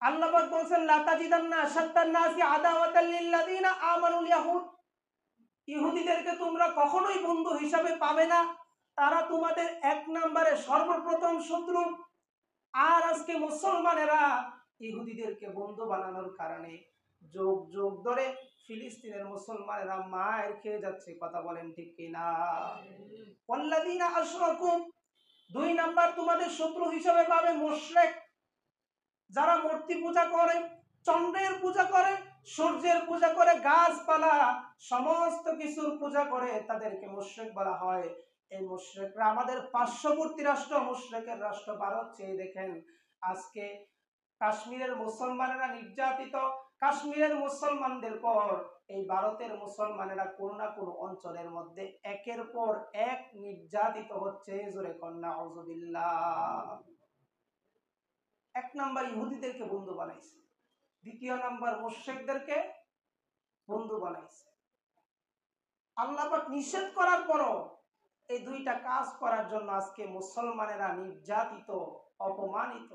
আল্লাহ পাক বলেন লা তাজিদান্না আশাদ্দান নাসি আদাওয়াতাল লিল্লাযিনা আমানুল ইয়াহুদ, ইহুদিদেরকে তোমরা কখনোই বন্ধু হিসাবে পাবে না, তারা তোমাদের এক নম্বরে সর্বপ্রথম শত্রু। আর আজকে মুসলমানেরা ইহুদিদেরকে বন্ধু বানানোর কারণে যুগ যুগ ধরে ফিলিস্তিনের মুসলমানেরা মায়ের খেয়ে যাচ্ছে। কথা বলেন ঠিক কিনা? ওয়াল্লাযিনা আশরাকু, দুই নাম্বার তোমাদের শত্রু হিসেবে পাবে মুশরিক, যারা মূর্তি পূজা করে, চন্দ্রের পূজা করে, সূর্যের পূজা করে, গাছপালা সমস্ত কিছুর পূজা করে, তাদেরকে মুশরিক বলা হয়। এই মুশরিকরা আমাদের পার্শ্ববর্তী রাষ্ট্র, মুশরিকের রাষ্ট্র ভারত চেয়ে দেখেন, আজকে কাশ্মীরের মুসলমানেরা নির্যাতিত। কাশ্মীরের মুসলমানদের পর এই ভারতের মুসলমানেরা কোন না কোন অঞ্চলের মধ্যে একের পর এক নির্যাতিত হচ্ছে। জোরে কন্যা আউযুবিল্লাহ। এক নাম্বার ইহুদিদেরকে বন্ধু বানাইছে, দ্বিতীয় নাম্বার মুশরিকদেরকে বন্ধু বানাইছে। আল্লাহ পাক নিষেধ করার পরও এই দুইটা কাজ করার জন্য আজকে মুসলমানেরা নির্যাতিত, অপমানিত।